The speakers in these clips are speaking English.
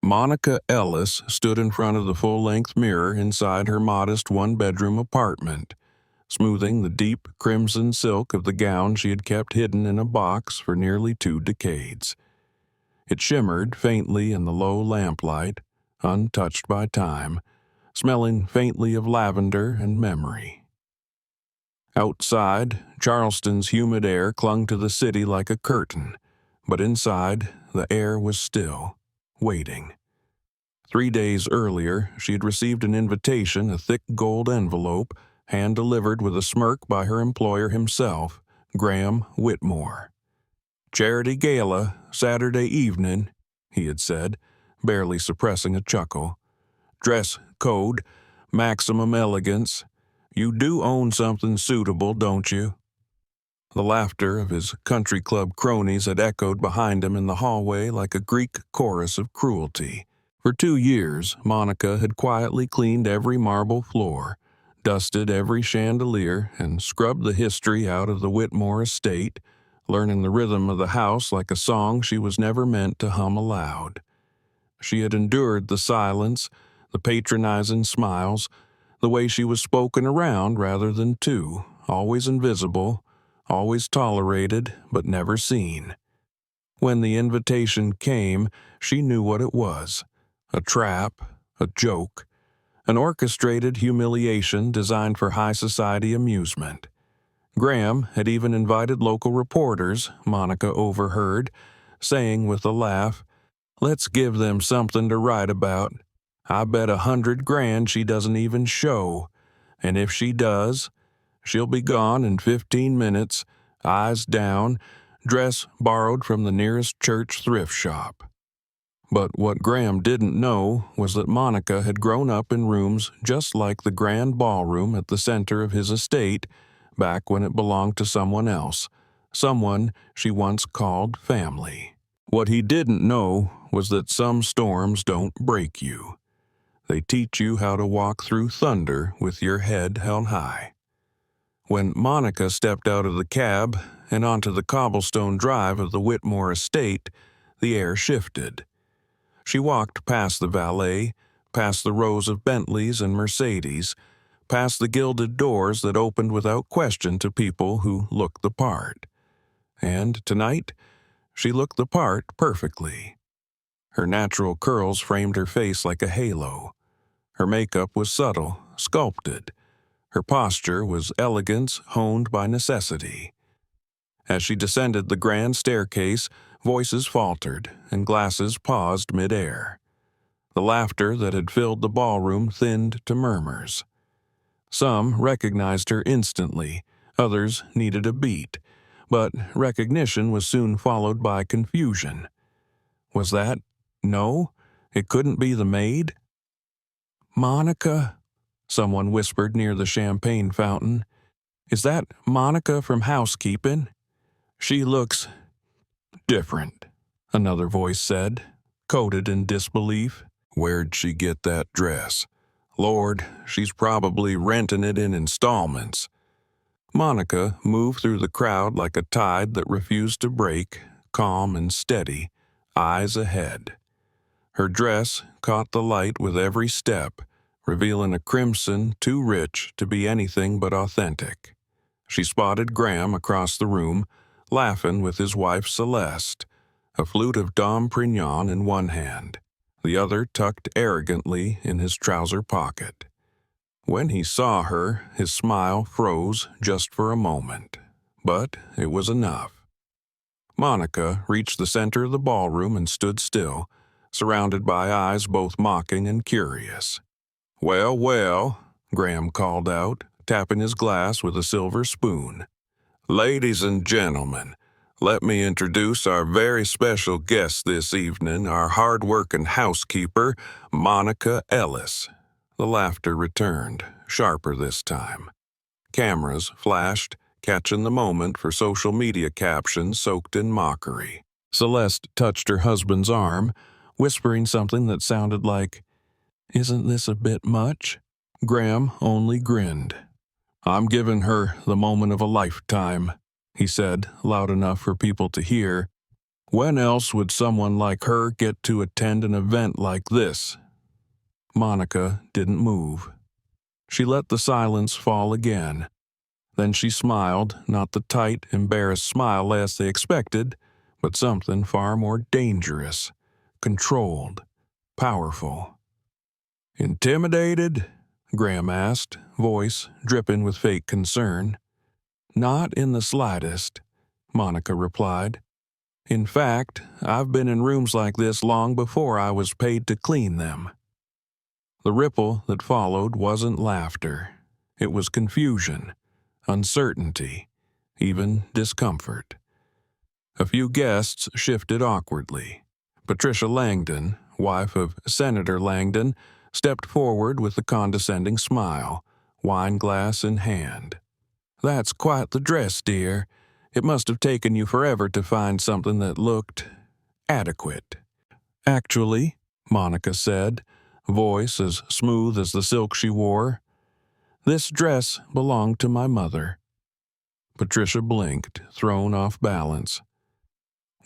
Monica Ellis stood in front of the full-length mirror inside her modest one-bedroom apartment, smoothing the deep crimson silk of the gown she had kept hidden in a box for nearly 2 decades. It shimmered faintly in the low lamplight, untouched by time, smelling faintly of lavender and memory. Outside, Charleston's humid air clung to the city like a curtain, but inside, the air was still, waiting. 3 days earlier, she had received an invitation, a thick gold envelope, hand-delivered with a smirk by her employer himself, Graham Whitmore. "Charity Gala, Saturday evening," he had said, barely suppressing a chuckle. "Dress code, maximum elegance. You do own something suitable, don't you?" The laughter of his country club cronies had echoed behind him in the hallway like a Greek chorus of cruelty. For 2 years, Monica had quietly cleaned every marble floor, dusted every chandelier, and scrubbed the history out of the Whitmore estate, learning the rhythm of the house like a song she was never meant to hum aloud. She had endured the silence, the patronizing smiles, the way she was spoken around rather than to, always invisible, always tolerated but never seen. When the invitation came, she knew what it was: a trap, a joke, an orchestrated humiliation designed for high society amusement. Graham had even invited local reporters, Monica overheard, saying with a laugh, "Let's give them something to write about. I bet $100,000 she doesn't even show, and if she does, she'll be gone in 15 minutes, eyes down, dress borrowed from the nearest church thrift shop." But what Graham didn't know was that Monica had grown up in rooms just like the grand ballroom at the center of his estate, back when it belonged to someone else, someone she once called family. What he didn't know was that some storms don't break you. They teach you how to walk through thunder with your head held high. When Monica stepped out of the cab and onto the cobblestone drive of the Whitmore estate, the air shifted. She walked past the valet, past the rows of Bentleys and Mercedes, past the gilded doors that opened without question to people who looked the part. And tonight, she looked the part perfectly. Her natural curls framed her face like a halo. Her makeup was subtle, sculpted. Her posture was elegance honed by necessity. As she descended the grand staircase, voices faltered and glasses paused mid-air. The laughter that had filled the ballroom thinned to murmurs. Some recognized her instantly, others needed a beat, but recognition was soon followed by confusion. Was that? No, it couldn't be the maid? "Monica," someone whispered near the champagne fountain. "Is that Monica from housekeeping? She looks different," another voice said, coated in disbelief. "Where'd she get that dress? Lord, she's probably renting it in installments." Monica moved through the crowd like a tide that refused to break, calm and steady, eyes ahead. Her dress caught the light with every step, revealing a crimson too rich to be anything but authentic. She spotted Graham across the room, laughing with his wife Celeste, a flute of Dom Prignon in one hand, the other tucked arrogantly in his trouser pocket. When he saw her, his smile froze just for a moment, but it was enough. Monica reached the center of the ballroom and stood still, surrounded by eyes both mocking and curious. "Well, well," Graham called out, tapping his glass with a silver spoon. "Ladies and gentlemen, let me introduce our very special guest this evening, our hard-working housekeeper, Monica Ellis." The laughter returned, sharper this time. Cameras flashed, catching the moment for social media captions soaked in mockery. Celeste touched her husband's arm, whispering something that sounded like, "Isn't this a bit much?" Graham only grinned. "I'm giving her the moment of a lifetime," he said, loud enough for people to hear. When else would someone like her get to attend an event like this? Monica didn't move. She let the silence fall again. Then she smiled, not the tight, embarrassed smile as they expected, but something far more dangerous, controlled, powerful. "Intimidated?" Graham asked, voice dripping with fake concern. "Not in the slightest," Monica replied. "In fact, I've been in rooms like this long before I was paid to clean them." The ripple that followed wasn't laughter. It was confusion, uncertainty, even discomfort. A few guests shifted awkwardly. Patricia Langdon, wife of Senator Langdon, stepped forward with a condescending smile, wine glass in hand. "That's quite the dress, dear. It must have taken you forever to find something that looked adequate." "Actually," Monica said, voice as smooth as the silk she wore, "this dress belonged to my mother." Patricia blinked, thrown off balance.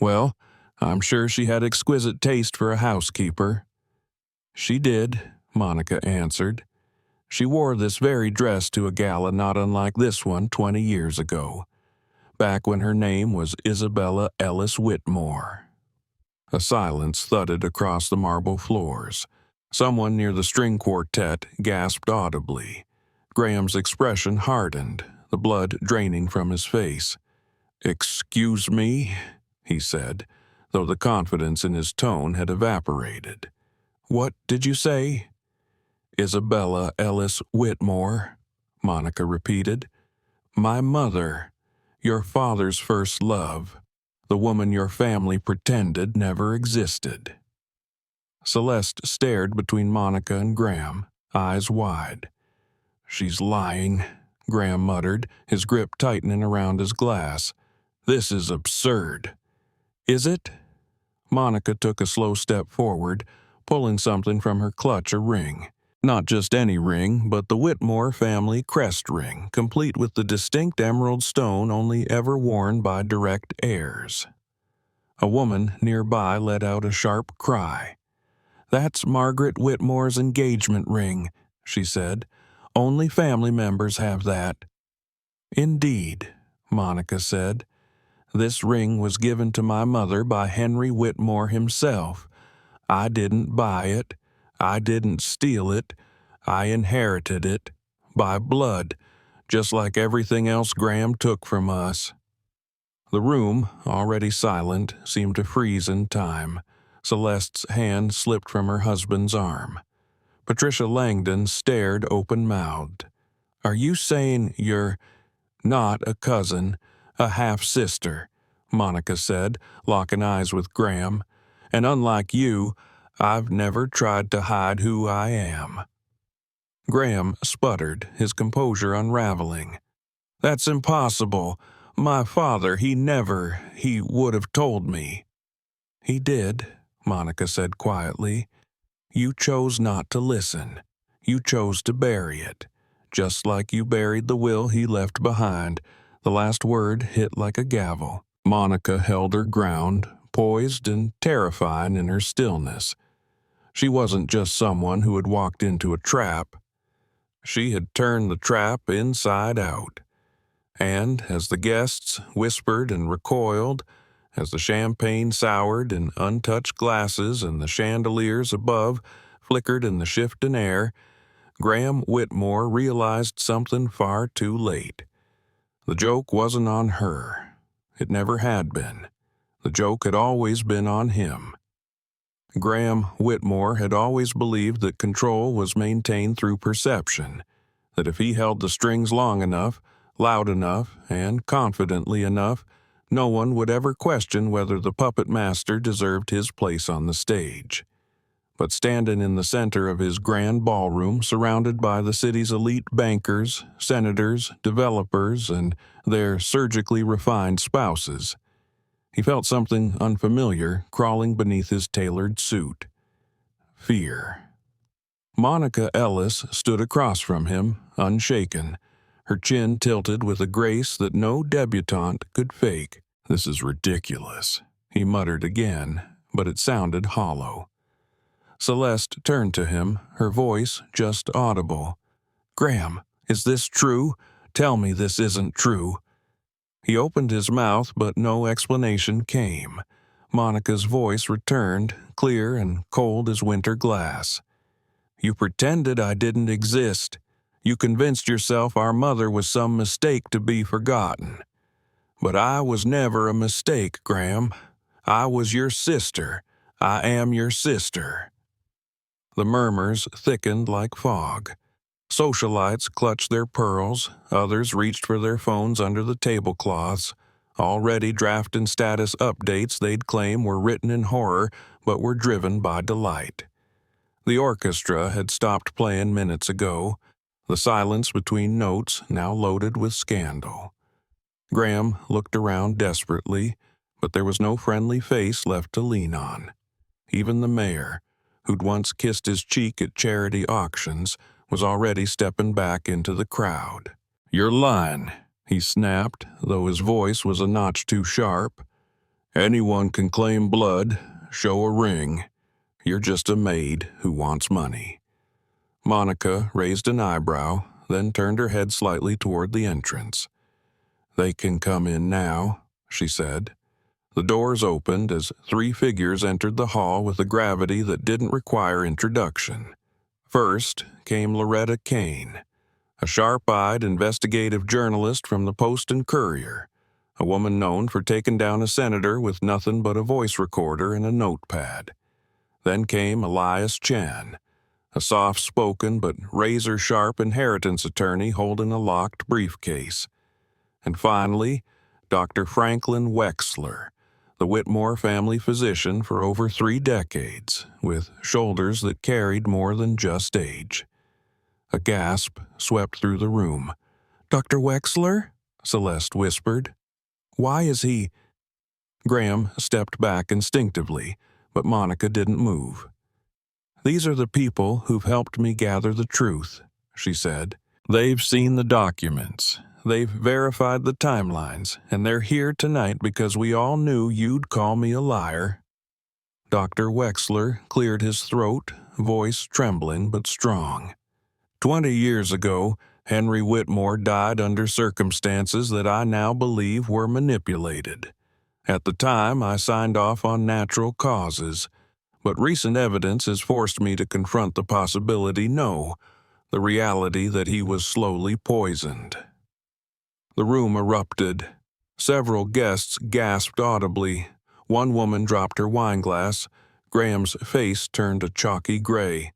"Well, I'm sure she had exquisite taste for a housekeeper." "She did," Monica answered. "She wore this very dress to a gala not unlike this one 20 years ago, back when her name was Isabella Ellis Whitmore." A silence thudded across the marble floors. Someone near the string quartet gasped audibly. Graham's expression hardened, the blood draining from his face. "Excuse me," he said, though the confidence in his tone had evaporated. "What did you say?" "Isabella Ellis Whitmore," Monica repeated. "My mother, your father's first love, the woman your family pretended never existed." Celeste stared between Monica and Graham, eyes wide. "She's lying," Graham muttered, his grip tightening around his glass. "This is absurd." "Is it?" Monica took a slow step forward, pulling something from her clutch, a ring. Not just any ring, but the Whitmore family crest ring, complete with the distinct emerald stone only ever worn by direct heirs. A woman nearby let out a sharp cry. "That's Margaret Whitmore's engagement ring," she said. "Only family members have that." "Indeed," Monica said. "This ring was given to my mother by Henry Whitmore himself. I didn't buy it. I didn't steal it. I inherited it. By blood, just like everything else Graham took from us." The room, already silent, seemed to freeze in time. Celeste's hand slipped from her husband's arm. Patricia Langdon stared open-mouthed. "Are you saying you're not a cousin, a half-sister?" Monica said, locking eyes with Graham. "And unlike you, I've never tried to hide who I am." Graham sputtered, his composure unraveling. "That's impossible. My father, he would have told me." "He did," Monica said quietly. "You chose not to listen. You chose to bury it, just like you buried the will he left behind." The last word hit like a gavel. Monica held her ground, poised and terrified in her stillness. She wasn't just someone who had walked into a trap. She had turned the trap inside out. And as the guests whispered and recoiled, as the champagne soured in untouched glasses and the chandeliers above flickered in the shifting air, Graham Whitmore realized something far too late. The joke wasn't on her. It never had been. The joke had always been on him. Graham Whitmore had always believed that control was maintained through perception, that if he held the strings long enough, loud enough, and confidently enough, no one would ever question whether the puppet master deserved his place on the stage. But standing in the center of his grand ballroom, surrounded by the city's elite bankers, senators, developers, and their surgically refined spouses, he felt something unfamiliar crawling beneath his tailored suit. Fear. Monica Ellis stood across from him, unshaken, her chin tilted with a grace that no debutante could fake. "This is ridiculous," he muttered again, but it sounded hollow. Celeste turned to him, her voice just audible. "Graham, is this true? Tell me this isn't true." He opened his mouth, but no explanation came. Monica's voice returned, clear and cold as winter glass. "You pretended I didn't exist. You convinced yourself our mother was some mistake to be forgotten. But I was never a mistake, Graham. I was your sister. I am your sister." The murmurs thickened like fog. Socialites clutched their pearls, others reached for their phones under the tablecloths, already drafting status updates they'd claim were written in horror but were driven by delight. The orchestra had stopped playing minutes ago, the silence between notes now loaded with scandal. Graham looked around desperately, but there was no friendly face left to lean on. Even the mayor, who'd once kissed his cheek at charity auctions, was already stepping back into the crowd. "You're lying," he snapped, though his voice was a notch too sharp. "Anyone can claim blood, show a ring. You're just a maid who wants money." Monica raised an eyebrow, then turned her head slightly toward the entrance. "They can come in now," she said. The doors opened as three figures entered the hall with a gravity that didn't require introduction. First came Loretta Kane, a sharp-eyed investigative journalist from the Post and Courier, a woman known for taking down a senator with nothing but a voice recorder and a notepad. Then came Elias Chan, a soft-spoken but razor-sharp inheritance attorney holding a locked briefcase. And finally, Dr. Franklin Wexler, the Whitmore family physician for over 3 decades, with shoulders that carried more than just age. A gasp swept through the room. "Dr. Wexler?" Celeste whispered. "Why is he—" Graham stepped back instinctively, but Monica didn't move. "These are the people who've helped me gather the truth," she said. "They've seen the documents. They've verified the timelines, and they're here tonight because we all knew you'd call me a liar." Dr. Wexler cleared his throat, voice trembling but strong. 20 years ago, Henry Whitmore died under circumstances that I now believe were manipulated. At the time, I signed off on natural causes, but recent evidence has forced me to confront the possibility, no, the reality that he was slowly poisoned. The room erupted. Several guests gasped audibly. One woman dropped her wineglass. Graham's face turned a chalky gray.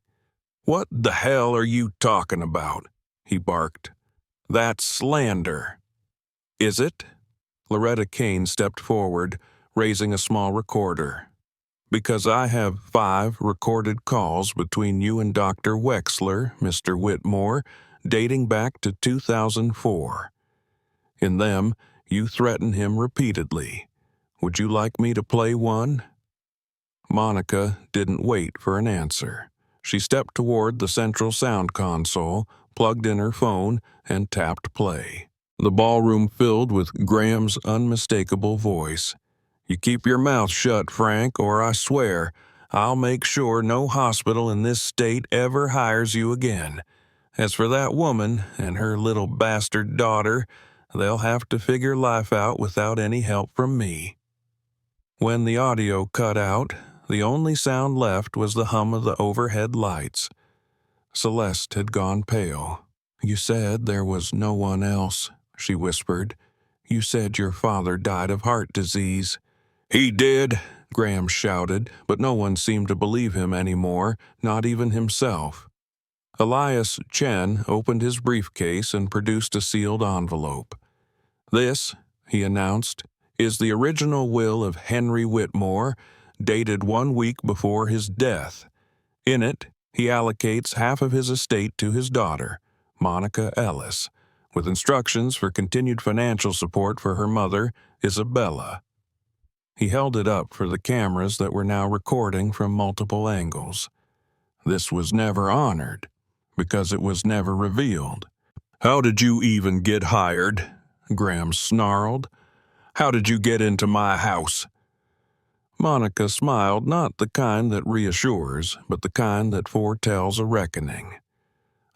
"What the hell are you talking about?" he barked. "That's slander." "Is it?" Loretta Kane stepped forward, raising a small recorder. "Because I have 5 recorded calls between you and Dr. Wexler, Mr. Whitmore, dating back to 2004. In them, you threaten him repeatedly. Would you like me to play one?" Monica didn't wait for an answer. She stepped toward the central sound console, plugged in her phone, and tapped play. The ballroom filled with Graham's unmistakable voice. "You keep your mouth shut, Frank, or I swear I'll make sure no hospital in this state ever hires you again. As for that woman and her little bastard daughter, they'll have to figure life out without any help from me." When the audio cut out, the only sound left was the hum of the overhead lights. Celeste had gone pale. "You said there was no one else," she whispered. "You said your father died of heart disease." "He did," Graham shouted, but no one seemed to believe him anymore, not even himself. Elias Chen opened his briefcase and produced a sealed envelope. "This," he announced, "is the original will of Henry Whitmore, dated 1 week before his death. In it, he allocates half of his estate to his daughter, Monica Ellis, with instructions for continued financial support for her mother, Isabella." He held it up for the cameras that were now recording from multiple angles. "This was never honored, because it was never revealed." "How did you even get hired?" Graham snarled. "How did you get into my house?" Monica smiled, not the kind that reassures, but the kind that foretells a reckoning.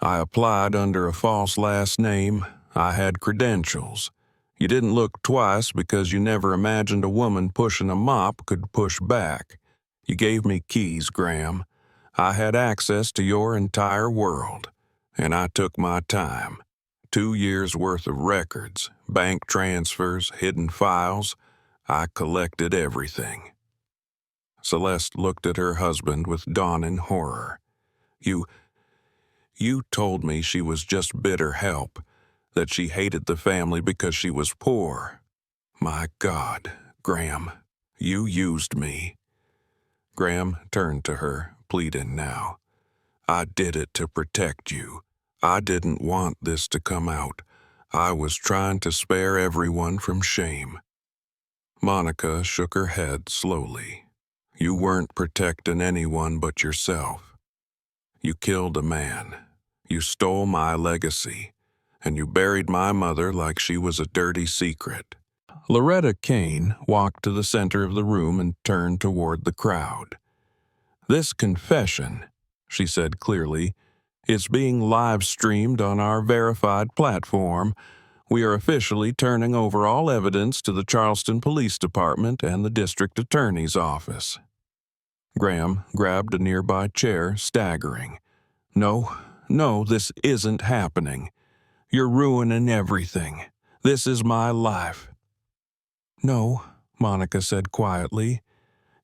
I applied under a false last name. I had credentials. You didn't look twice because you never imagined a woman pushing a mop could push back. You gave me keys, Graham. I had access to your entire world, and I took my time. 2 years' worth of records, bank transfers, hidden files. I collected everything. Celeste looked at her husband with dawning horror. You told me she was just bitter help, that she hated the family because she was poor. My God, Graham, you used me. Graham turned to her, pleading now. I did it to protect you. I didn't want this to come out. I was trying to spare everyone from shame. Monica shook her head slowly. You weren't protecting anyone but yourself. You killed a man. You stole my legacy. And you buried my mother like she was a dirty secret. Loretta Kane walked to the center of the room and turned toward the crowd. This confession, she said clearly, is being live-streamed on our verified platform. We are officially turning over all evidence to the Charleston Police Department and the District Attorney's Office. Graham grabbed a nearby chair, staggering. No, this isn't happening. You're ruining everything. This is my life. No, Monica said quietly.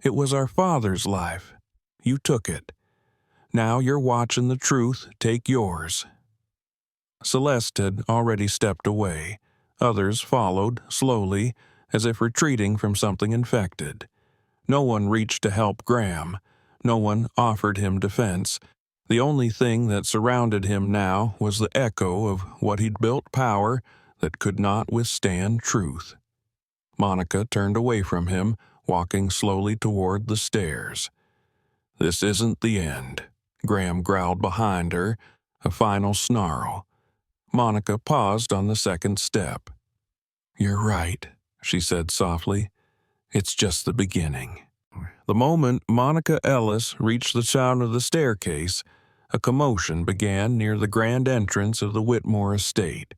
It was our father's life. You took it. Now you're watching the truth take yours. Celeste had already stepped away. Others followed, slowly, as if retreating from something infected. No one reached to help Graham. No one offered him defense. The only thing that surrounded him now was the echo of what he'd built power that could not withstand truth. Monica turned away from him, walking slowly toward the stairs. This isn't the end, Graham growled behind her, a final snarl. Monica paused on the second step. You're right, she said softly. It's just the beginning. The moment Monica Ellis reached the sound of the staircase, a commotion began near the grand entrance of the Whitmore estate.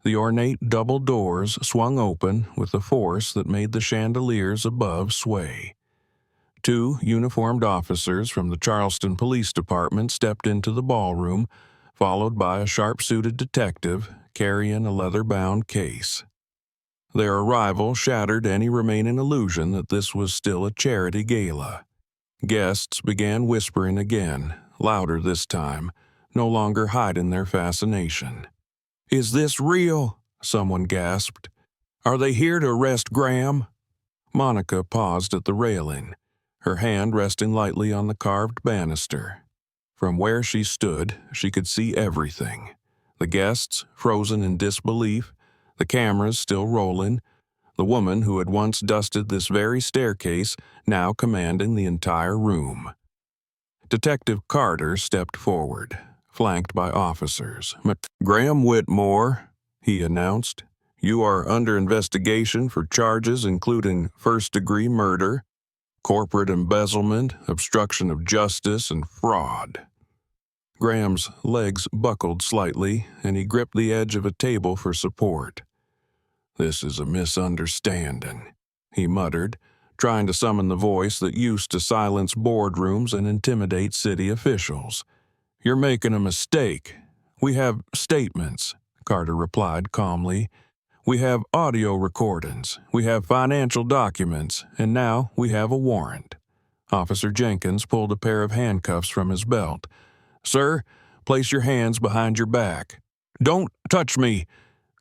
The ornate double doors swung open with a force that made the chandeliers above sway. 2 uniformed officers from the Charleston Police Department stepped into the ballroom, followed by a sharp-suited detective carrying a leather-bound case. Their arrival shattered any remaining illusion that this was still a charity gala. Guests began whispering again, louder this time, no longer hiding their fascination. Is this real? Someone gasped. Are they here to arrest Graham? Monica paused at the railing, her hand resting lightly on the carved banister. From where she stood, she could see everything. The guests, frozen in disbelief, the cameras still rolling, the woman who had once dusted this very staircase now commanding the entire room. Detective Carter stepped forward, flanked by officers. Graham Whitmore, he announced, you are under investigation for charges including first-degree murder, corporate embezzlement, obstruction of justice, and fraud. Graham's legs buckled slightly, and he gripped the edge of a table for support. This is a misunderstanding, he muttered, trying to summon the voice that used to silence boardrooms and intimidate city officials. You're making a mistake. We have statements, Carter replied calmly. We have audio recordings. We have financial documents. And now we have a warrant. Officer Jenkins pulled a pair of handcuffs from his belt. Sir, place your hands behind your back. Don't touch me,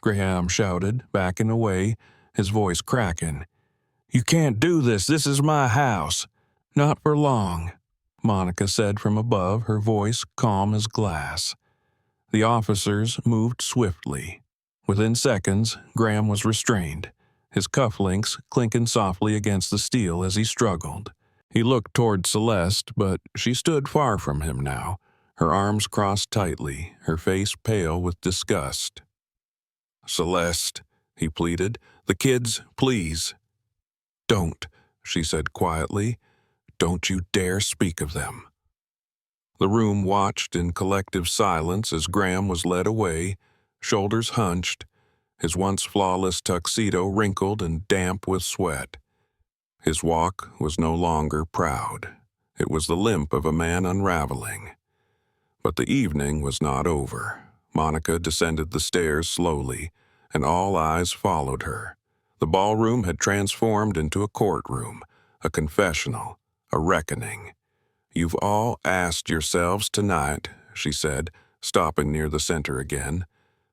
Graham shouted, backing away, his voice cracking. You can't do this. This is my house. Not for long, Monica said from above, her voice calm as glass. The officers moved swiftly. Within seconds, Graham was restrained, his cufflinks clinking softly against the steel as he struggled. He looked toward Celeste, but she stood far from him now, her arms crossed tightly, her face pale with disgust. Celeste, he pleaded, the kids, please. Don't, she said quietly. "Don't you dare speak of them." The room watched in collective silence as Graham was led away, shoulders hunched, his once flawless tuxedo wrinkled and damp with sweat. His walk was no longer proud. It was the limp of a man unraveling. But the evening was not over. Monica descended the stairs slowly, and all eyes followed her. The ballroom had transformed into a courtroom, a confessional, a reckoning. "You've all asked yourselves tonight," she said, stopping near the center again,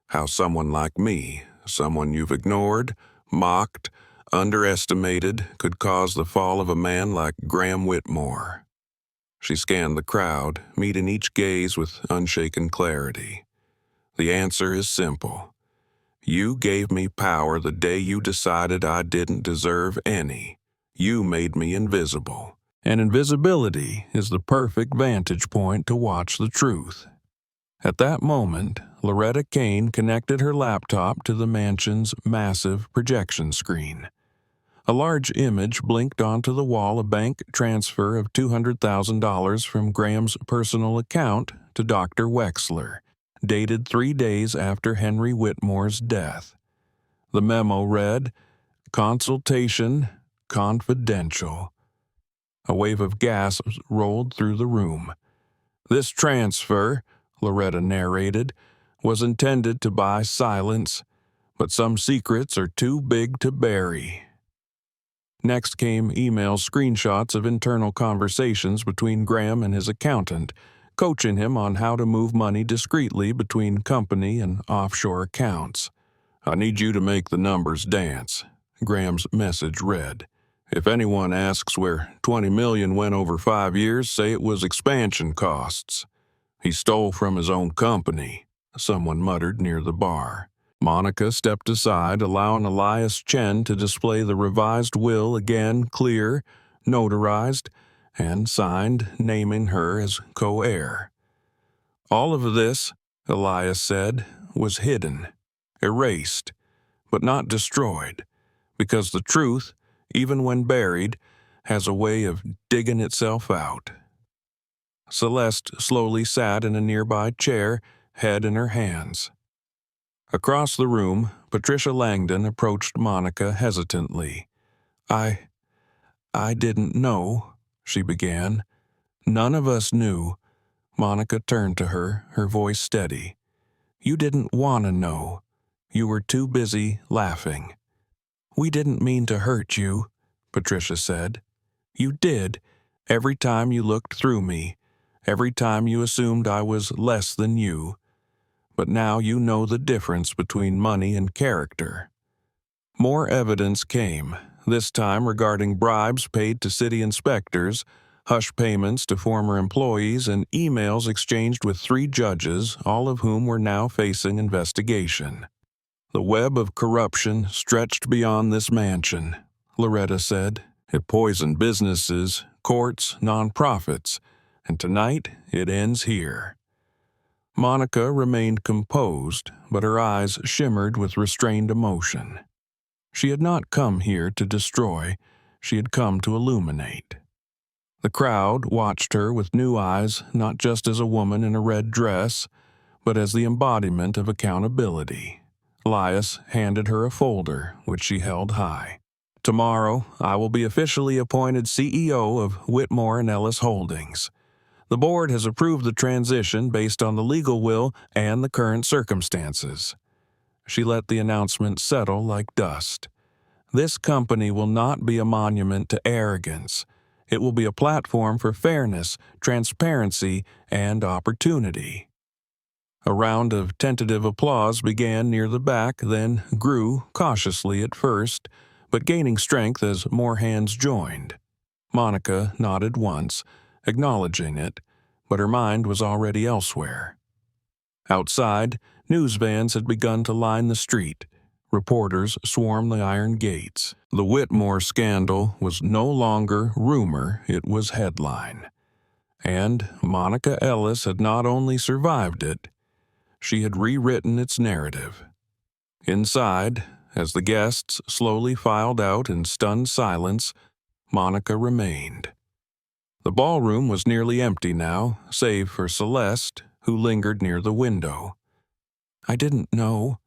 "how someone like me, someone you've ignored, mocked, underestimated, could cause the fall of a man like Graham Whitmore." She scanned the crowd, meeting each gaze with unshaken clarity. "The answer is simple. You gave me power the day you decided I didn't deserve any. You made me invisible. And invisibility is the perfect vantage point to watch the truth." At that moment, Loretta Kane connected her laptop to the mansion's massive projection screen. A large image blinked onto the wall, a bank transfer of $200,000 from Graham's personal account to Dr. Wexler, dated 3 days after Henry Whitmore's death. The memo read, "Consultation confidential." A wave of gasps rolled through the room. "This transfer," Loretta narrated, "was intended to buy silence, but some secrets are too big to bury." Next came email screenshots of internal conversations between Graham and his accountant, coaching him on how to move money discreetly between company and offshore accounts. "I need you to make the numbers dance," Graham's message read. "If anyone asks where $20 million went over 5 years, say it was expansion costs." "He stole from his own company," someone muttered near the bar. Monica stepped aside, allowing Elias Chen to display the revised will again, clear, notarized, and signed, naming her as co-heir. "All of this," Elias said, "was hidden, erased, but not destroyed, because the truth, even when buried, has a way of digging itself out." Celeste slowly sat in a nearby chair, head in her hands. Across the room, Patricia Langdon approached Monica hesitantly. I didn't know," she began. "None of us knew." Monica turned to her, her voice steady. "You didn't want to know. You were too busy laughing." "We didn't mean to hurt you," Patricia said. "You did, every time you looked through me, every time you assumed I was less than you. But now you know the difference between money and character." More evidence came, this time regarding bribes paid to city inspectors, hush payments to former employees, and emails exchanged with 3 judges, all of whom were now facing investigation. "The web of corruption stretched beyond this mansion," Loretta said. "It poisoned businesses, courts, nonprofits, and tonight it ends here." Monica remained composed, but her eyes shimmered with restrained emotion. She had not come here to destroy, she had come to illuminate. The crowd watched her with new eyes, not just as a woman in a red dress, but as the embodiment of accountability. Elias handed her a folder, which she held high. "Tomorrow, I will be officially appointed CEO of Whitmore and Ellis Holdings. The board has approved the transition based on the legal will and the current circumstances." She let the announcement settle like dust. "This company will not be a monument to arrogance. It will be a platform for fairness, transparency, and opportunity." A round of tentative applause began near the back, then grew, cautiously at first, but gaining strength as more hands joined. Monica nodded once, acknowledging it, but her mind was already elsewhere. Outside, news vans had begun to line the street. Reporters swarmed the iron gates. The Whitmore scandal was no longer rumor, it was headline. And Monica Ellis had not only survived it, she had rewritten its narrative. Inside, as the guests slowly filed out in stunned silence, Monica remained. The ballroom was nearly empty now, save for Celeste, who lingered near the window. "I didn't know,"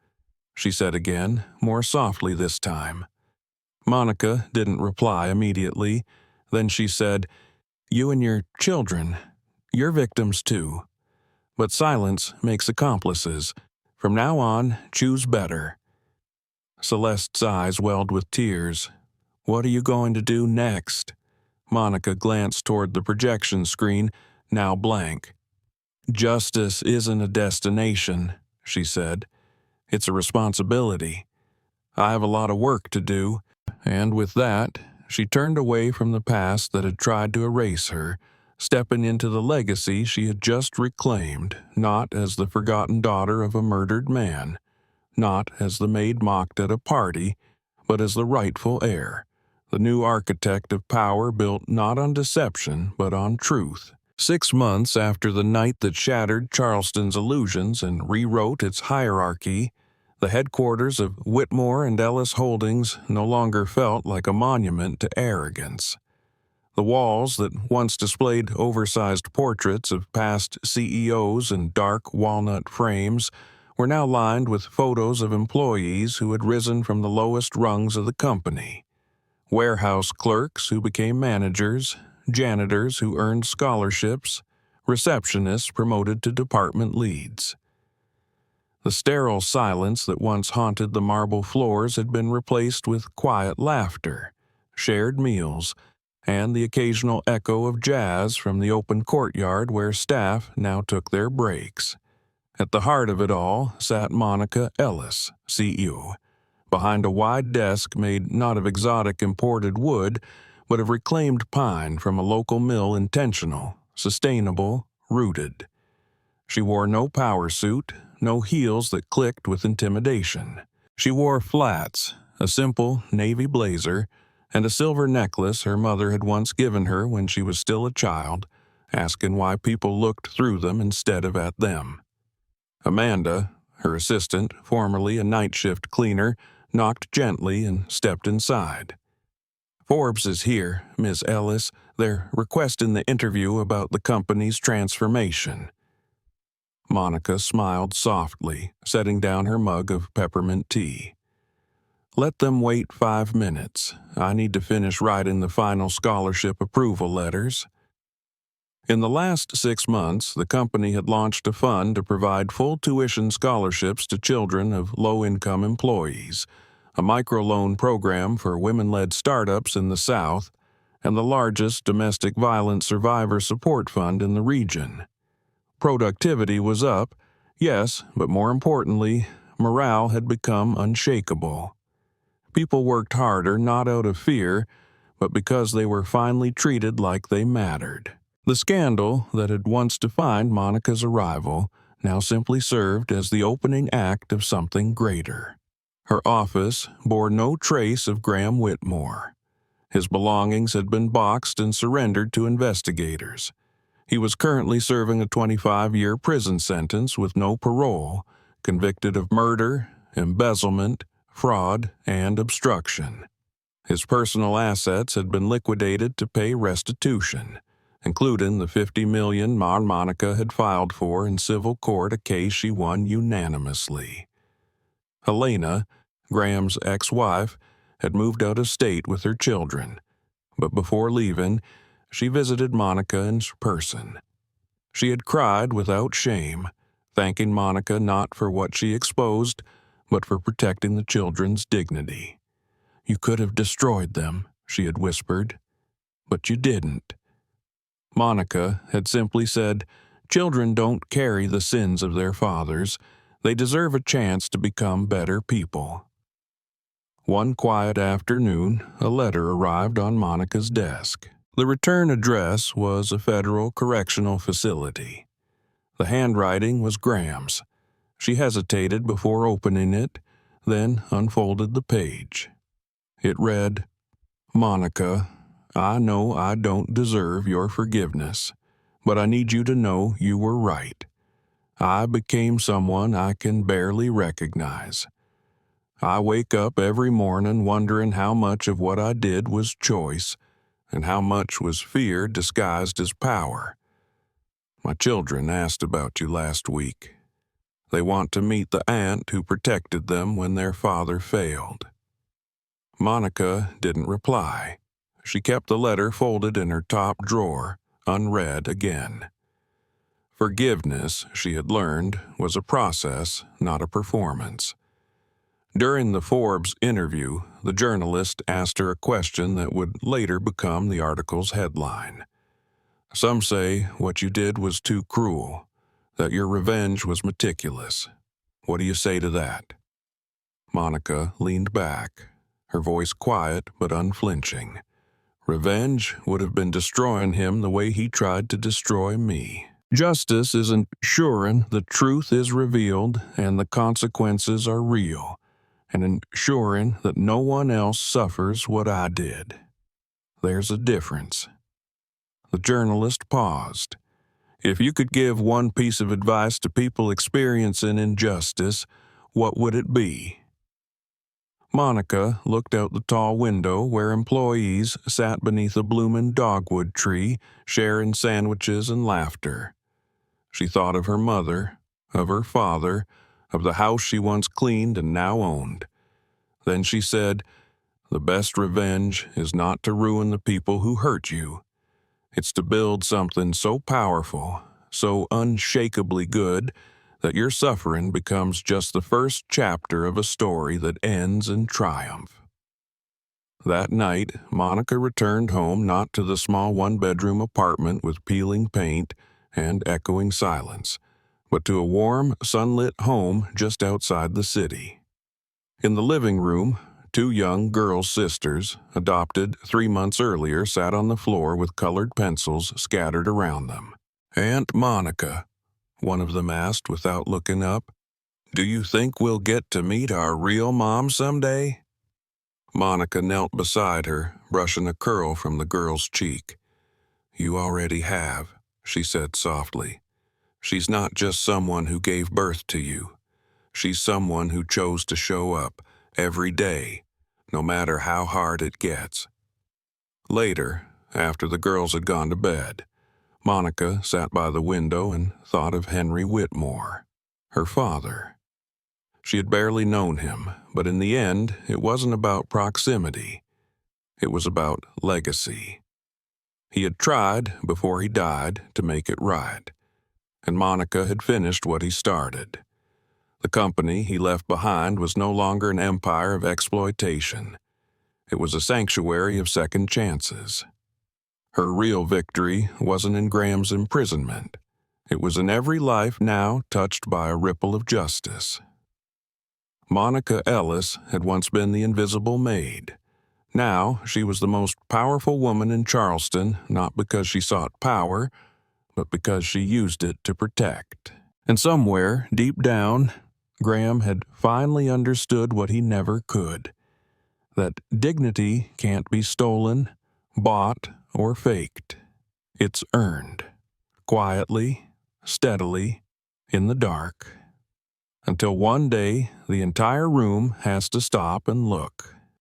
she said again, more softly this time. Monica didn't reply immediately. Then she said, "You and your children, you're victims too. But silence makes accomplices. From now on, choose better." Celeste's eyes welled with tears. "What are you going to do next?" Monica glanced toward the projection screen, now blank. "Justice isn't a destination," she said. "It's a responsibility. I have a lot of work to do." And with that, she turned away from the past that had tried to erase her, stepping into the legacy she had just reclaimed, not as the forgotten daughter of a murdered man, not as the maid mocked at a party, but as the rightful heir, the new architect of power built not on deception but on truth. 6 months after the night that shattered Charleston's illusions and rewrote its hierarchy, the headquarters of Whitmore and Ellis Holdings no longer felt like a monument to arrogance. The walls that once displayed oversized portraits of past CEOs in dark walnut frames were now lined with photos of employees who had risen from the lowest rungs of the company. Warehouse clerks who became managers, janitors who earned scholarships, receptionists promoted to department leads. The sterile silence that once haunted the marble floors had been replaced with quiet laughter, shared meals, and the occasional echo of jazz from the open courtyard where staff now took their breaks. At the heart of it all sat Monica Ellis, CEO, behind a wide desk made not of exotic imported wood, but of reclaimed pine from a local mill, intentional, sustainable, rooted. She wore no power suit, no heels that clicked with intimidation. She wore flats, a simple navy blazer, and a silver necklace her mother had once given her when she was still a child, asking why people looked through them instead of at them. Amanda, her assistant, formerly a night shift cleaner, knocked gently and stepped inside. "Forbes is here, Miss Ellis. They're requesting the interview about the company's transformation." Monica smiled softly, setting down her mug of peppermint tea. "Let them wait 5 minutes. I need to finish writing the final scholarship approval letters." In the last 6 months, the company had launched a fund to provide full tuition scholarships to children of low-income employees, a microloan program for women-led startups in the South, and the largest domestic violence survivor support fund in the region. Productivity was up, yes, but more importantly, morale had become unshakable. People worked harder not out of fear, but because they were finally treated like they mattered. The scandal that had once defined Monica's arrival now simply served as the opening act of something greater. Her office bore no trace of Graham Whitmore. His belongings had been boxed and surrendered to investigators. He was currently serving a 25-year prison sentence with no parole, convicted of murder, embezzlement, fraud, and obstruction. His personal assets had been liquidated to pay restitution, including the $50 million Monica had filed for in civil court, a case she won unanimously. Helena, Graham's ex-wife, had moved out of state with her children, but before leaving, she visited Monica in person. She had cried without shame, thanking Monica not for what she exposed, but for protecting the children's dignity. "You could have destroyed them," she had whispered, "but you didn't." Monica had simply said, "Children don't carry the sins of their fathers. They deserve a chance to become better people." One quiet afternoon, a letter arrived on Monica's desk. The return address was a federal correctional facility. The handwriting was Graham's. She hesitated before opening it, then unfolded the page. It read, "Monica, I know I don't deserve your forgiveness, but I need you to know you were right. I became someone I can barely recognize. I wake up every morning wondering how much of what I did was choice, and how much was fear disguised as power. My children asked about you last week. They want to meet the aunt who protected them when their father failed." Monica didn't reply. She kept the letter folded in her top drawer, unread again. Forgiveness, she had learned, was a process, not a performance. During the Forbes interview, the journalist asked her a question that would later become the article's headline. "Some say what you did was too cruel, that your revenge was meticulous. What do you say to that?" Monica leaned back, her voice quiet but unflinching. "Revenge would have been destroying him the way he tried to destroy me. Justice is ensuring the truth is revealed and the consequences are real, and ensuring that no one else suffers what I did. There's a difference." The journalist paused. "If you could give one piece of advice to people experiencing injustice, what would it be?" Monica looked out the tall window where employees sat beneath a blooming dogwood tree, sharing sandwiches and laughter. She thought of her mother, of her father, of the house she once cleaned and now owned. Then she said, "The best revenge is not to ruin the people who hurt you. It's to build something so powerful, so unshakably good, that your suffering becomes just the first chapter of a story that ends in triumph." That night, Monica returned home not to the small one-bedroom apartment with peeling paint and echoing silence, but to a warm, sunlit home just outside the city. In the living room, two young girl sisters, adopted 3 months earlier, sat on the floor with colored pencils scattered around them. "Aunt Monica," one of them asked without looking up, "do you think we'll get to meet our real mom someday?" Monica knelt beside her, brushing a curl from the girl's cheek. "You already have," she said softly. "She's not just someone who gave birth to you. She's someone who chose to show up every day, no matter how hard it gets." Later, after the girls had gone to bed, Monica sat by the window and thought of Henry Whitmore, her father. She had barely known him, but in the end, it wasn't about proximity. It was about legacy. He had tried, before he died, to make it right, and Monica had finished what he started. The company he left behind was no longer an empire of exploitation. It was a sanctuary of second chances. Her real victory wasn't in Graham's imprisonment. It was in every life now touched by a ripple of justice. Monica Ellis had once been the invisible maid. Now she was the most powerful woman in Charleston, not because she sought power, but because she used it to protect. And somewhere, deep down, Graham had finally understood what he never could: that dignity can't be stolen, bought, or faked. It's earned, quietly, steadily, in the dark, until one day the entire room has to stop and look.